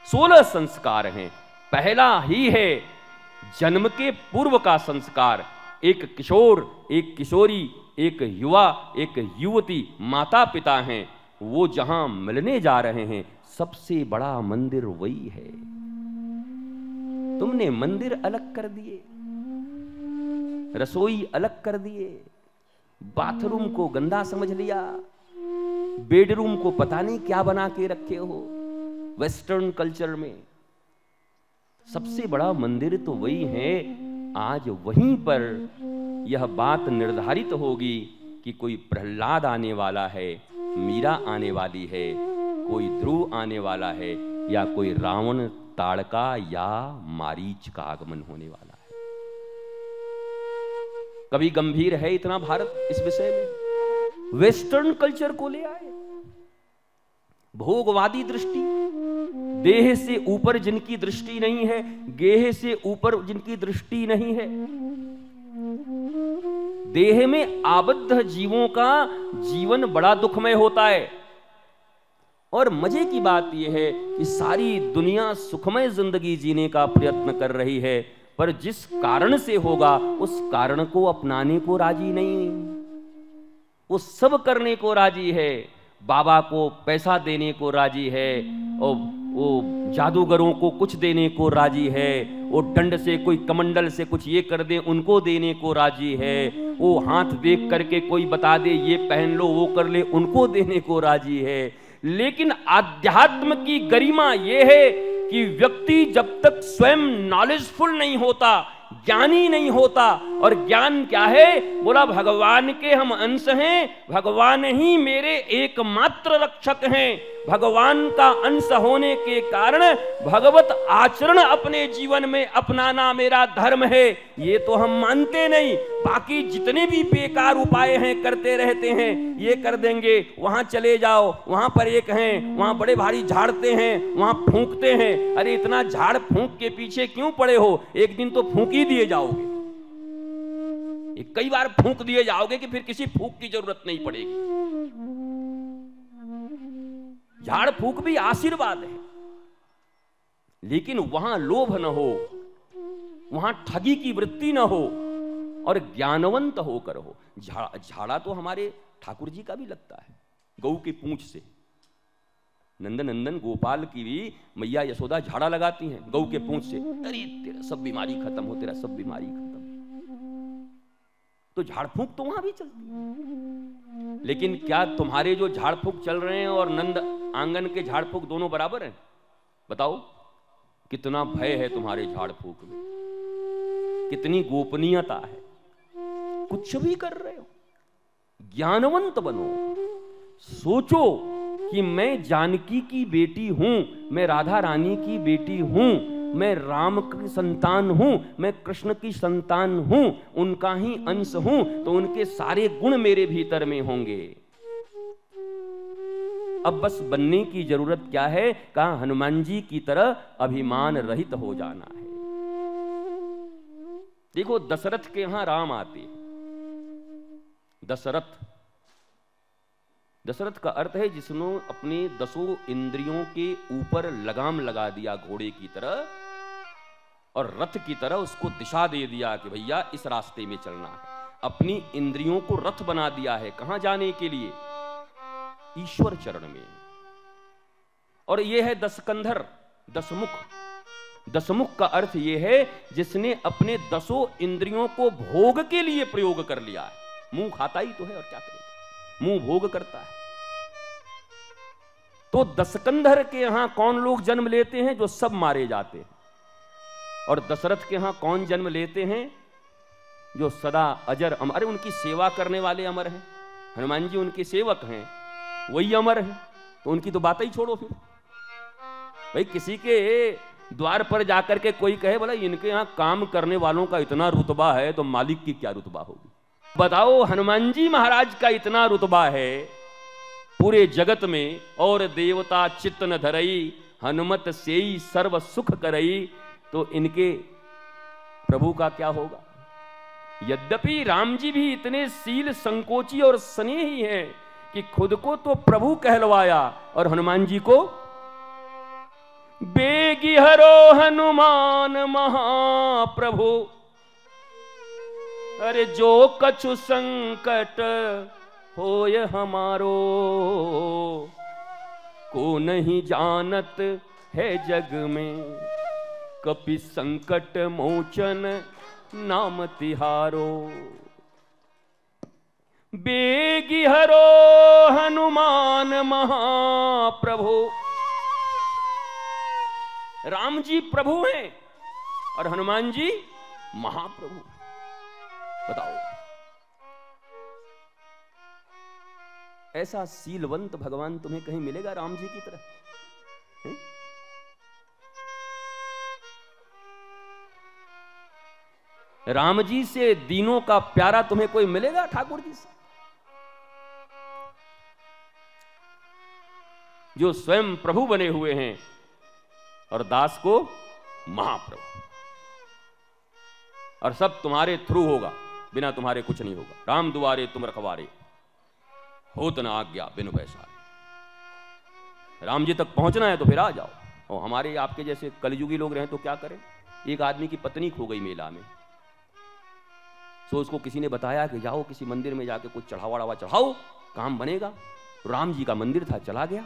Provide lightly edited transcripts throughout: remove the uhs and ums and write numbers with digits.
16 संस्कार हैं। पहला ही है जन्म के पूर्व का संस्कार। एक किशोर, एक किशोरी, एक युवा, एक युवती, माता पिता हैं, वो जहां मिलने जा रहे हैं, सबसे बड़ा मंदिर वही है। तुमने मंदिर अलग कर दिए, रसोई अलग कर दिए, बाथरूम को गंदा समझ लिया, बेडरूम को पता नहीं क्या बना के रखे हो। वेस्टर्न कल्चर में सबसे बड़ा मंदिर तो वही है। आज वहीं पर यह बात निर्धारित होगी कि कोई प्रहलाद आने वाला है, मीरा आने वाली है, कोई ध्रुव आने वाला है, या कोई रावण, ताड़का या मारीच का आगमन होने वाला है। कभी गंभीर है इतना भारत इस विषय में? वेस्टर्न कल्चर को ले आए, भोगवादी दृष्टि, देह से ऊपर जिनकी दृष्टि नहीं है, गेह से ऊपर जिनकी दृष्टि नहीं है। देह में आबद्ध जीवों का जीवन बड़ा दुखमय होता है। और मजे की बात यह है कि सारी दुनिया सुखमय जिंदगी जीने का प्रयत्न कर रही है, पर जिस कारण से होगा उस कारण को अपनाने को राजी नहीं। वो सब करने को राजी है, बाबा को पैसा देने को राजी है, और वो जादूगरों को कुछ देने को राजी है, वो दंड से कोई कमंडल से कुछ ये कर दे उनको देने को राजी है, वो हाथ देख करके कोई बता दे ये पहन लो वो कर ले उनको देने को राजी है। लेकिन आध्यात्म की गरिमा ये है कि व्यक्ति जब तक स्वयं नॉलेजफुल नहीं होता, ज्ञानी नहीं होता, और ज्ञान क्या है? बोला भगवान के हम अंश हैं, भगवान ही मेरे एकमात्र रक्षक हैं। भगवान का अंश होने के कारण भगवत आचरण अपने जीवन में अपनाना मेरा धर्म है, ये तो हम मानते नहीं। बाकी जितने भी बेकार उपाय हैं करते रहते हैं, ये कर देंगे, वहां चले जाओ, वहां पर एक हैं, वहां बड़े भारी झाड़ते हैं, वहां फूंकते हैं। अरे इतना झाड़ फूंक के पीछे क्यों पड़े हो? एक दिन तो फूंक ही दिए जाओगे, कई बार फूंक दिए जाओगे कि फिर किसी फूंक की जरूरत नहीं पड़ेगी। झाड़ फूंक भी आशीर्वाद है, लेकिन वहां लोभ न हो, वहां ठगी की वृत्ति न हो, और ज्ञानवंत होकर हो। झाड़ा तो हमारे ठाकुर जी का भी लगता है, गऊ की पूंछ से। नंदन गोपाल की भी मैया यशोदा झाड़ा लगाती हैं गऊ के पूंछ से। अरे तेरा सब बीमारी खत्म हो, तेरा सब बीमारी खत्म। तो झाड़ फूंक तो वहां भी चलती है, लेकिन क्या तुम्हारे जो झाड़ फूंक चल रहे हैं और नंद आंगन के झाड़ फूंक दोनों बराबर हैं? बताओ कितना भय है तुम्हारे झाड़ फूंक में, कितनी गोपनीयता है। कुछ भी कर रहे हो, ज्ञानवंत बनो, सोचो कि मैं जानकी की बेटी हूं, मैं राधा रानी की बेटी हूं, मैं राम की संतान हूं, मैं कृष्ण की संतान हूं, उनका ही अंश हूं, तो उनके सारे गुण मेरे भीतर में होंगे। अब बस बनने की जरूरत क्या है? कहा हनुमान जी की तरह अभिमान रहित हो जाना है। देखो दशरथ के यहां राम आते, दशरथ का अर्थ है जिसने अपने 10 इंद्रियों के ऊपर लगाम लगा दिया घोड़े की तरह, और रथ की तरह उसको दिशा दे दिया कि भैया इस रास्ते में चलना है। अपनी इंद्रियों को रथ बना दिया है, कहां जाने के लिए? ईश्वर चरण में। और यह है दशकंधर, दशमुख। दशमुख का अर्थ यह है जिसने अपने 10 इंद्रियों को भोग के लिए प्रयोग कर लिया है। मुंह खाता ही तो है, और क्या करेगा, मुंह भोग करता है। तो दशकंधर के यहां कौन लोग जन्म लेते हैं? जो सब मारे जाते हैं। और दशरथ के यहां कौन जन्म लेते हैं? जो सदा अजर अमर। अरे उनकी सेवा करने वाले अमर हैं, हनुमान जी उनके सेवक हैं, वही अमर है। तो उनकी तो बात ही छोड़ो फिर। भाई किसी के द्वार पर जाकर के कोई कहे बोला इनके यहां काम करने वालों का इतना रुतबा है, तो मालिक की क्या रुतबा होगी? बताओ, हनुमान जी महाराज का इतना रुतबा है पूरे जगत में, और देवता चित्त न धरई, हनुमत सेई सर्व सुख करई, तो इनके प्रभु का क्या होगा? यद्यपि राम जी भी इतने शील संकोची और स्नेही हैं कि खुद को तो प्रभु कहलवाया, और हनुमान जी को बेगी हरो हनुमान महाप्रभु, अरे जो कछु संकट होय हमारो, को नहीं जानत है जग में, कपि संकट मोचन नाम तिहारो। बेगी हरो हनुमान महाप्रभु, राम जी प्रभु हैं और हनुमान जी महाप्रभु। बताओ, ऐसा शीलवंत भगवान तुम्हें कहीं मिलेगा राम जी की तरह? है? राम जी से दीनों का प्यारा तुम्हें कोई मिलेगा ठाकुर जी से? जो स्वयं प्रभु बने हुए हैं और दास को महाप्रभु, और सब तुम्हारे थ्रू होगा, बिना तुम्हारे कुछ नहीं होगा। राम दुआरे तुम रखवारे, होत न आज्ञा बिनु पैसारे। राम जी तक पहुंचना है तो फिर आ जाओ। और हमारे आपके जैसे कलयुगी लोग रहे तो क्या करें? एक आदमी की पत्नी खो गई मेला में, तो उसको किसी ने बताया कि जाओ किसी मंदिर में जाके कुछ चढ़ावा चढ़ाओ, काम बनेगा। राम जी का मंदिर था, चला गया।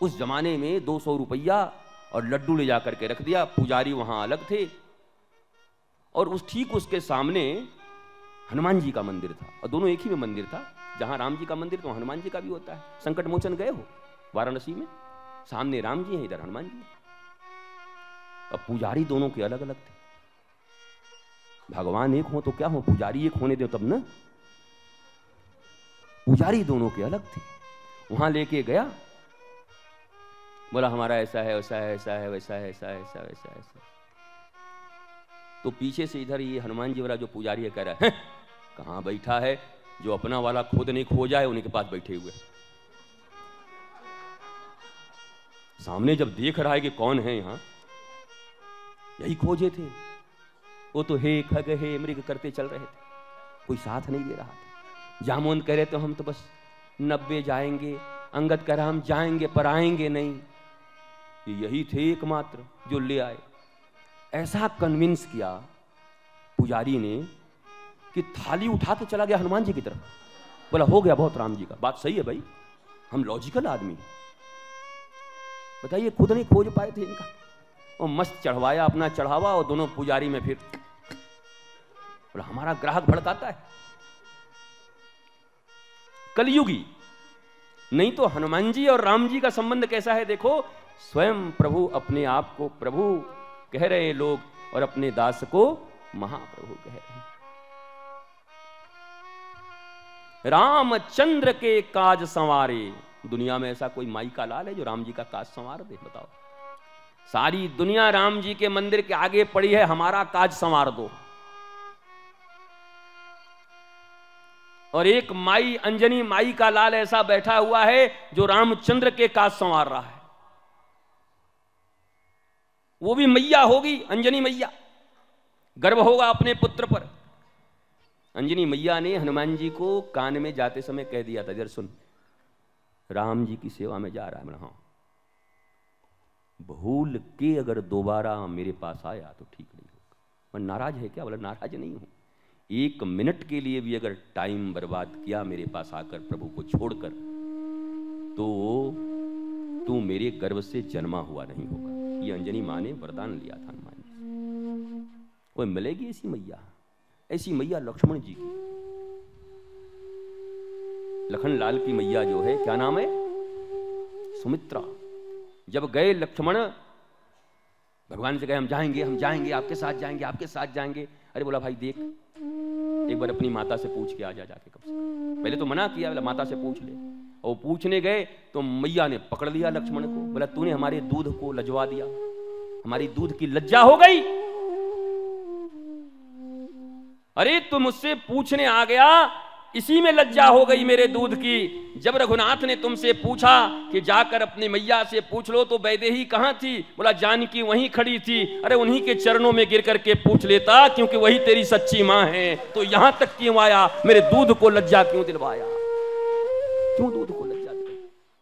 उस जमाने में 200 रुपया और लड्डू ले जाकर के रख दिया। पुजारी वहां अलग थे और ठीक उसके सामने हनुमान जी का मंदिर था, और दोनों एक ही में मंदिर था। जहां राम जी का मंदिर तो हनुमान जी का भी होता है। संकट मोचन गए हो वाराणसी में, सामने राम जी हैं, इधर हनुमान जी। और पुजारी दोनों के अलग अलग थे। भगवान एक हो तो क्या हो, पुजारी एक होने दो तब ना। पुजारी दोनों के अलग थे। वहां लेके गया, बोला हमारा ऐसा है, वैसा है, ऐसा है, वैसा है, ऐसा है, ऐसा वैसा ऐसा। तो पीछे से इधर ये हनुमान जी वाला जो पुजारी है कह रहा है, कहां बैठा है? जो अपना वाला खुद नहीं खो जाए उन्हीं के पास बैठे हुए। सामने जब देख रहा है कि कौन है यहां, यही खोजे थे। वो तो हे खग हे मृग करते चल रहे थे, कोई साथ नहीं दे रहा था। जामुन कह रहे तो हम तो बस 90 जाएंगे, अंगद कह रहा हम जाएंगे पर आएंगे नहीं। यही थे एकमात्र जो ले आए। ऐसा कन्विंस किया पुजारी ने कि थाली उठा के चला गया हनुमान जी की तरफ। बोला हो गया बहुत राम जी का। बात सही है भाई, हम लॉजिकल आदमी। बताइए, खुद नहीं खोज पाए थे इनका, और मस्त चढ़वाया अपना चढ़ावा, और दोनों पुजारी में फिर बोला हमारा ग्राहक भड़काता है। कलयुगी। नहीं तो हनुमान जी और राम जी का संबंध कैसा है देखो। स्वयं प्रभु अपने आप को प्रभु कह रहे हैं लोग, और अपने दास को महाप्रभु कह रहे हैं। रामचंद्र के काज संवारे। दुनिया में ऐसा कोई माई का लाल है जो राम जी का काज संवार दे? बताओ। सारी दुनिया राम जी के मंदिर के आगे पड़ी है, हमारा काज संवार दो। और एक माई, अंजनी माई का लाल ऐसा बैठा हुआ है जो रामचंद्र के काज संवार रहा है। वो भी मैया होगी, अंजनी मैया। गर्व होगा अपने पुत्र पर। अंजनी मैया ने हनुमान जी को कान में जाते समय कह दिया था, जरा सुन, राम जी की सेवा में जा रहा है। हाँ, भूल के अगर दोबारा मेरे पास आया तो ठीक नहीं होगा। मैं नाराज है क्या? बोला नाराज नहीं हूं। 1 मिनट के लिए भी अगर टाइम बर्बाद किया मेरे पास आकर प्रभु को छोड़कर, तो तू मेरे गर्भ से जन्मा हुआ नहीं होगा। ये अंजनी मां ने वरदान लिया था हनुमान जी। वो मिलेगी ऐसी मैया, ऐसी मैया लक्ष्मण जी की। लखन लाल की मैया जो है, क्या नाम है? सुमित्रा। जब गए लक्ष्मण भगवान से कहे हम जाएंगे, हम जाएंगे, आपके साथ जाएंगे, आपके साथ जाएंगे। अरे बोला भाई देख, एक बार अपनी माता से पूछ के आ जा जाके। कब से पहले तो मना किया, बोला माता से पूछ ले। और पूछने गए तो मैया ने पकड़ लिया लक्ष्मण को। बोला तूने हमारे दूध को लजवा दिया, हमारी दूध की लज्जा हो गई। अरे तू मुझसे पूछने आ गया, इसी में लज्जा हो गई मेरे दूध की। जब रघुनाथ ने तुमसे पूछा कि जाकर अपनी मैया से पूछ लो, तो वैदेही कहां थी? बोला जानकी वहीं खड़ी थी। अरे उन्हीं के चरणों में गिर करके पूछ लेता, क्योंकि वही तेरी सच्ची मां है। तो यहां तक क्यों आया? मेरे दूध को लज्जा क्यों दिलवाया? क्यों दूध